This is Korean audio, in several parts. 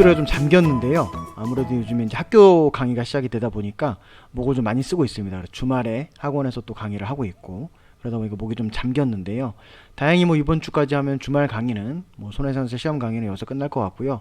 목소리가 좀 잠겼는데요. 아무래도 요즘에 이제 학교 강의가 시작이 되다 보니까 목을 좀 많이 쓰고 있습니다. 주말에 학원에서 또 강의를 하고 있고 그러다 보니까 목이 좀 잠겼는데요. 다행히 뭐 이번 주까지 하면 주말 강의는 뭐 손해산수 시험 강의는 여기서 끝날 것 같고요.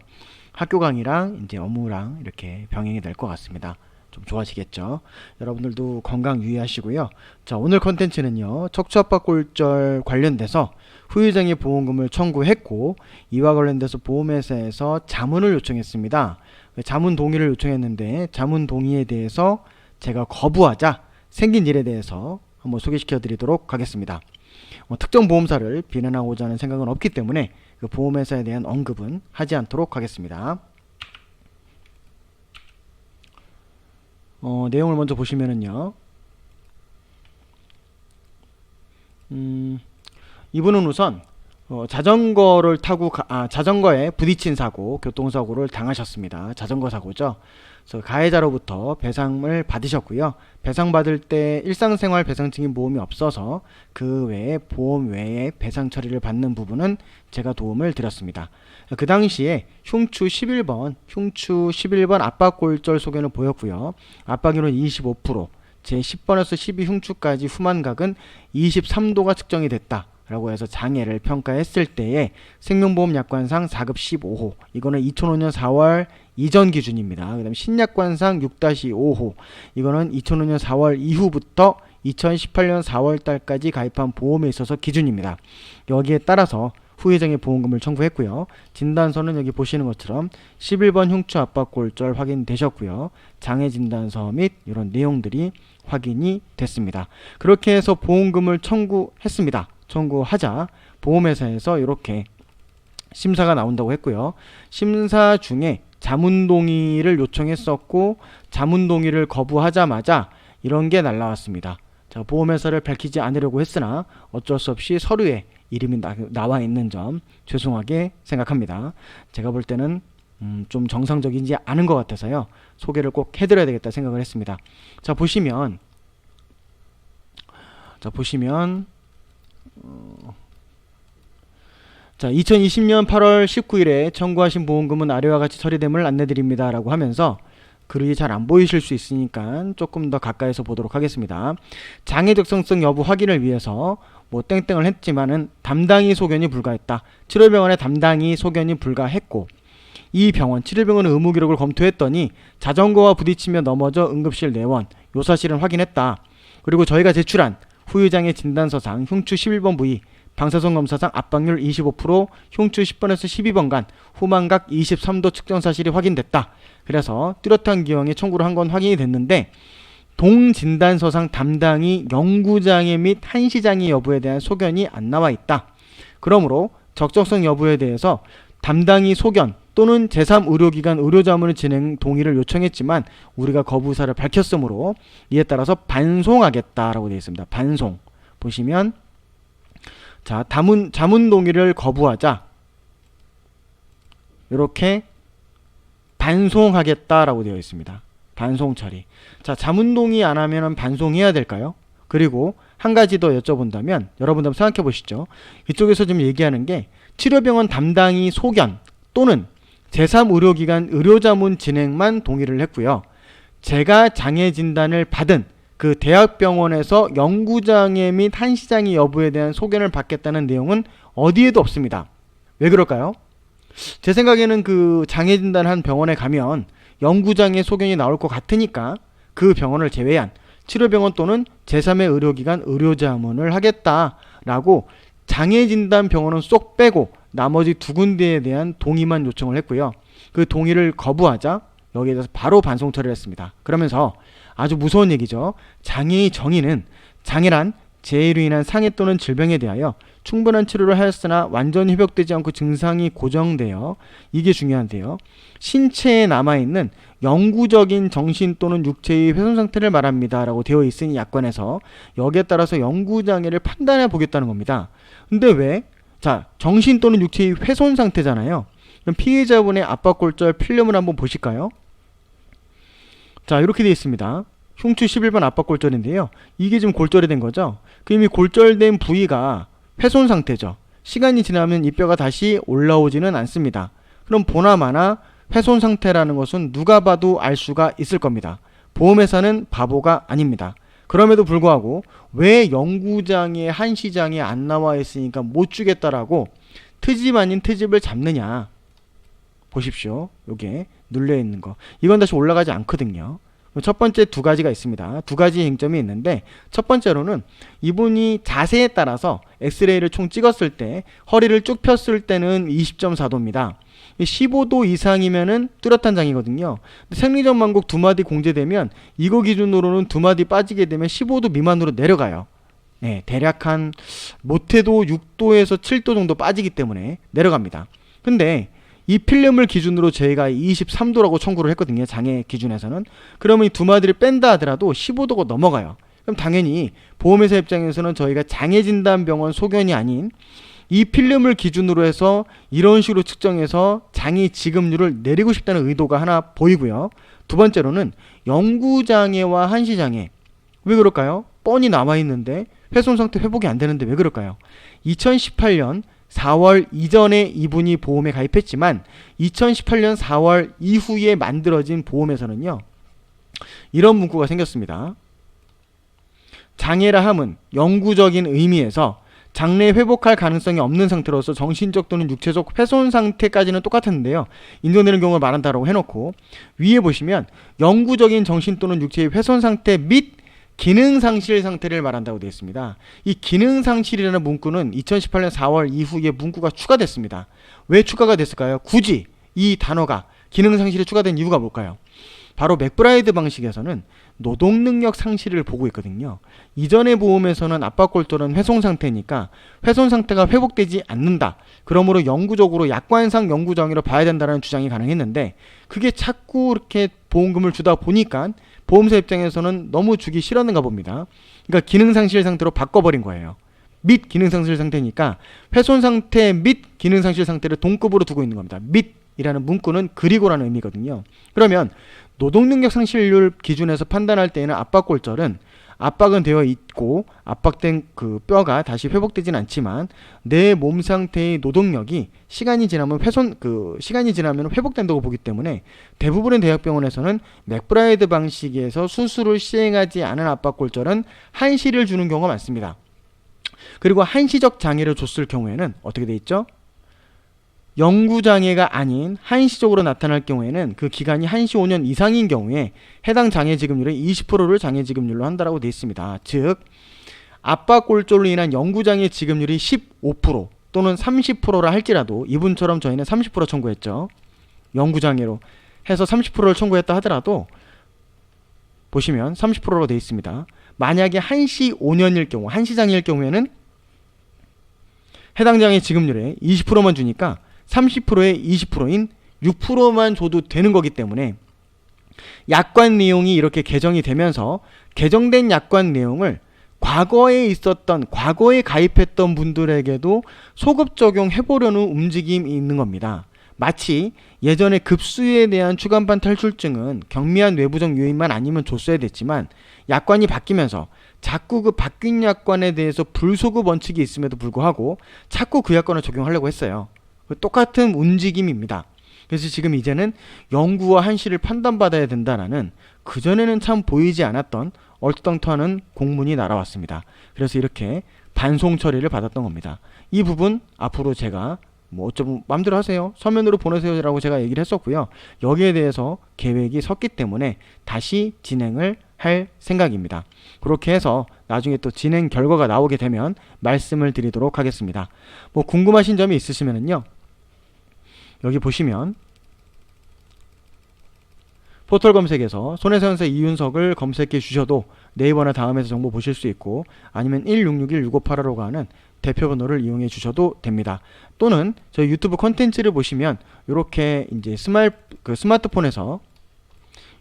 학교 강의랑 이제 업무랑 이렇게 병행이 될 것 같습니다. 좀 좋아지겠죠. 여러분들도 건강 유의하시고요. 자, 오늘 컨텐츠는요, 척추압박골절 관련돼서 후유장애 보험금을 청구했고 이와 관련돼서 보험회사에서 자문을 요청했습니다. 자문 동의를 요청했는데 자문 동의에 대해서 제가 거부하자 생긴 일에 대해서 한번 소개시켜 드리도록 하겠습니다. 특정 보험사를 비난하고자 하는 생각은 없기 때문에 그 보험회사에 대한 언급은 하지 않도록 하겠습니다. 내용을 먼저 보시면은요, 이분은 우선 자전거를 타고 자전거에 부딪힌 사고, 교통사고를 당하셨습니다. 자전거 사고죠. 그래서 가해자로부터 배상을 받으셨고요. 배상받을 때 일상생활 배상증인 보험이 없어서 그 외에 보험 외에 배상 처리를 받는 부분은 제가 도움을 드렸습니다. 그 당시에 흉추 11번 압박골절 소견을 보였고요. 압박률은 25%, 제10번에서 12 흉추까지 후만각은 23도가 측정이 됐다 라고 해서 장애를 평가했을 때에 생명보험 약관상 4급 15호, 이거는 2005년 4월 이전 기준입니다. 그 다음에 신약관상 6-5호, 이거는 2005년 4월 이후부터 2018년 4월 달까지 가입한 보험에 있어서 기준입니다. 여기에 따라서 후유장애 보험금을 청구했고요. 진단서는 여기 보시는 것처럼 11번 흉추 압박골절 확인되셨고요. 장애 진단서 및 이런 내용들이 확인이 됐습니다. 그렇게 해서 보험금을 청구했습니다. 청구하자 보험회사에서 이렇게 심사가 나온다고 했고요. 심사 중에 자문동의를 요청했었고 자문동의를 거부하자마자 이런 게 날라왔습니다. 자, 보험회사를 밝히지 않으려고 했으나 어쩔 수 없이 서류에 이름이 나와 있는 점 죄송하게 생각합니다. 제가 볼 때는 좀 정상적이지 않은 것 같아서요. 소개를 꼭 해드려야 되겠다 생각을 했습니다. 자, 보시면 자, 2020년 8월 19일에 청구하신 보험금은 아래와 같이 처리됨을 안내드립니다 라고 하면서 글이 잘 안 보이실 수 있으니까 조금 더 가까이서 보도록 하겠습니다. 장애 적성성 여부 확인을 위해서 뭐 땡땡을 했지만은 담당이 소견이 불가했다. 치료병원에 담당이 소견이 불가했고 이 병원 치료병원의 의무 기록을 검토했더니 자전거와 부딪히며 넘어져 응급실 내원, 요 사실은 확인했다. 그리고 저희가 제출한 후유장애 진단서상 흉추 11번 부위, 방사선 검사상 압박률 25%, 흉추 10번에서 12번간 후만각 23도 측정 사실이 확인됐다. 그래서 뚜렷한 기형에 청구를 한 건 확인이 됐는데 동진단서상 담당이 영구장애 및 한시장애 여부에 대한 소견이 안 나와 있다. 그러므로 적정성 여부에 대해서 담당이 소견 또는 제3의료기관 의료자문의 진행 동의를 요청했지만 우리가 거부사를 밝혔으므로 이에 따라서 반송하겠다라고 되어 있습니다. 반송. 보시면 자, 자문 동의를 거부하자 이렇게 반송하겠다라고 되어 있습니다. 반송 처리. 자, 자문 동의 안 하면 반송해야 될까요? 그리고 한 가지 더 여쭤본다면 여러분들 한번 생각해 보시죠. 이쪽에서 지금 얘기하는 게 치료병원 담당이 소견 또는 제3의료기관 의료자문 진행만 동의를 했고요. 제가 장애 진단을 받은 그 대학병원에서 영구장애 및 한시장애 여부에 대한 소견을 받겠다는 내용은 어디에도 없습니다. 왜 그럴까요? 제 생각에는 그 장애 진단한 병원에 가면 영구장애 소견이 나올 것 같으니까 그 병원을 제외한 치료병원 또는 제3의 의료기관 의료자문을 하겠다라고 장애 진단 병원은 쏙 빼고 나머지 두 군데에 대한 동의만 요청을 했고요. 그 동의를 거부하자 여기에 대해서 바로 반송 처리를 했습니다. 그러면서 아주 무서운 얘기죠. 장애의 정의는 장애란 재해로 인한 상해 또는 질병에 대하여 충분한 치료를 하였으나 완전히 회복되지 않고 증상이 고정되어 이게 중요한데요. 신체에 남아있는 영구적인 정신 또는 육체의 훼손 상태를 말합니다 라고 되어 있으니 약관에서 여기에 따라서 영구장애를 판단해 보겠다는 겁니다. 근데 왜? 자, 정신 또는 육체의 훼손 상태잖아요. 그럼 피해자분의 압박골절 필름을 한번 보실까요? 자, 이렇게 되어 있습니다. 흉추 11번 압박골절인데요. 이게 지금 골절이 된 거죠. 그 이미 골절된 부위가 훼손 상태죠. 시간이 지나면 이 뼈가 다시 올라오지는 않습니다. 그럼 보나마나 훼손 상태라는 것은 누가 봐도 알 수가 있을 겁니다. 보험회사는 바보가 아닙니다. 그럼에도 불구하고 왜 연구장에 한시장에 안 나와 있으니까 못 주겠다라고 트집 아닌 트집을 잡느냐. 보십시오. 요게 눌려 있는 거. 이건 다시 올라가지 않거든요. 첫 번째 두 가지가 있습니다. 두 가지 쟁점이 있는데, 첫 번째로는 이분이 자세에 따라서 엑스레이를 총 찍었을 때 허리를 쭉 폈을 때는 20.4도입니다. 15도 이상이면은 뚜렷한 장이거든요. 생리적 만곡 두 마디 공제되면 이거 기준으로는 두 마디 빠지게 되면 15도 미만으로 내려가요. 네, 대략 한 못해도 6도에서 7도 정도 빠지기 때문에 내려갑니다. 근데 이 필름을 기준으로 저희가 23도라고 청구를 했거든요. 장애 기준에서는. 그러면 이 두 마디를 뺀다 하더라도 15도가 넘어가요. 그럼 당연히 보험회사 입장에서는 저희가 장애진단병원 소견이 아닌 이 필름을 기준으로 해서 이런 식으로 측정해서 장애 지급률을 내리고 싶다는 의도가 하나 보이고요. 두 번째로는 영구장애와 한시장애. 왜 그럴까요? 뻔히 남아있는데 훼손 상태 회복이 안 되는데 왜 그럴까요? 2018년 4월 이전에 이분이 보험에 가입했지만 2018년 4월 이후에 만들어진 보험에서는요, 이런 문구가 생겼습니다. 장애라 함은 영구적인 의미에서 장래 회복할 가능성이 없는 상태로서 정신적 또는 육체적 훼손 상태까지는 똑같은데요, 인정되는 경우를 말한다라고 해놓고 위에 보시면 영구적인 정신 또는 육체의 훼손 상태 및 기능상실 상태를 말한다고 되어 있습니다. 이 기능상실이라는 문구는 2018년 4월 이후에 문구가 추가됐습니다. 왜 추가가 됐을까요? 굳이 이 단어가 기능상실이 추가된 이유가 뭘까요? 바로 맥브라이드 방식에서는 노동능력 상실을 보고 있거든요. 이전의 보험에서는 압박골절은 훼손 상태니까 훼손 상태가 회복되지 않는다. 그러므로 영구적으로 약관상 영구정의로 봐야 된다는 주장이 가능했는데, 그게 자꾸 이렇게 보험금을 주다 보니까 보험사 입장에서는 너무 주기 싫었는가 봅니다. 그러니까 기능상실 상태로 바꿔버린 거예요. 및 기능상실 상태니까 훼손 상태 및 기능상실 상태를 동급으로 두고 있는 겁니다. 및이라는 문구는 그리고라는 의미거든요. 그러면 노동능력 상실률 기준에서 판단할 때에는 압박골절은 압박은 되어 있고 압박된 그 뼈가 다시 회복되진 않지만 내 몸 상태의 노동력이 시간이 지나면 시간이 지나면 회복된다고 보기 때문에 대부분의 대학병원에서는 맥브라이드 방식에서 수술을 시행하지 않은 압박골절은 한시를 주는 경우가 많습니다. 그리고 한시적 장애를 줬을 경우에는 어떻게 돼 있죠? 영구장애가 아닌 한시적으로 나타날 경우에는 그 기간이 한시 5년 이상인 경우에 해당 장애지급률의 20%를 장애지급률로 한다고 되어 있습니다. 즉 압박골절로 인한 영구장애 지급률이 15% 또는 30%라 할지라도 이분처럼 저희는 30% 청구했죠. 영구장애로 해서 30%를 청구했다 하더라도 보시면 30%로 되어 있습니다. 만약에 한시 5년일 경우, 한시장애일 경우에는 해당 장애 지급률의 20%만 주니까 30%의 20%인 6%만 줘도 되는 거기 때문에 약관 내용이 이렇게 개정이 되면서 개정된 약관 내용을 과거에 가입했던 분들에게도 소급 적용해보려는 움직임이 있는 겁니다. 마치 예전에 급수에 대한 추간판 탈출증은 경미한 외부적 요인만 아니면 줬어야 됐지만 약관이 바뀌면서 자꾸 그 바뀐 약관에 대해서 불소급 원칙이 있음에도 불구하고 자꾸 그 약관을 적용하려고 했어요. 똑같은 움직임입니다. 그래서 지금 이제는 영구와 한시를 판단받아야 된다라는 그전에는 참 보이지 않았던 얼토당토하는 공문이 날아왔습니다. 그래서 이렇게 반송 처리를 받았던 겁니다. 이 부분 앞으로 제가 어쩌면 마음대로 하세요, 서면으로 보내세요 라고 제가 얘기를 했었고요. 여기에 대해서 계획이 섰기 때문에 다시 진행을 할 생각입니다. 그렇게 해서 나중에 또 진행 결과가 나오게 되면 말씀을 드리도록 하겠습니다. 궁금하신 점이 있으시면요, 여기 보시면 포털 검색에서 손해배상사 이윤석을 검색해 주셔도 네이버나 다음에서 정보 보실 수 있고, 아니면 1661-6585로 가는 대표번호를 이용해 주셔도 됩니다. 또는 저희 유튜브 컨텐츠를 보시면 이렇게 이제 스마트폰에서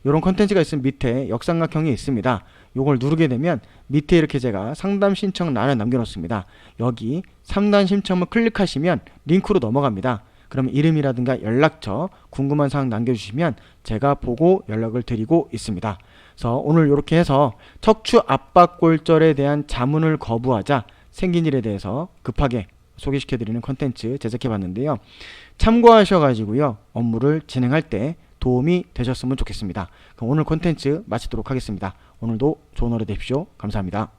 이런 컨텐츠가 있으면 밑에 역삼각형이 있습니다. 이걸 누르게 되면 밑에 이렇게 제가 상담 신청란을 남겨놓습니다. 여기 상담 신청을 클릭하시면 링크로 넘어갑니다. 그러면 이름이라든가 연락처, 궁금한 사항 남겨주시면 제가 보고 연락을 드리고 있습니다. 그래서 오늘 이렇게 해서 척추 압박골절에 대한 자문을 거부하자 생긴 일에 대해서 급하게 소개시켜드리는 컨텐츠 제작해봤는데요. 참고하셔가지고요, 업무를 진행할 때 도움이 되셨으면 좋겠습니다. 그럼 오늘 컨텐츠 마치도록 하겠습니다. 오늘도 좋은 하루 되십시오. 감사합니다.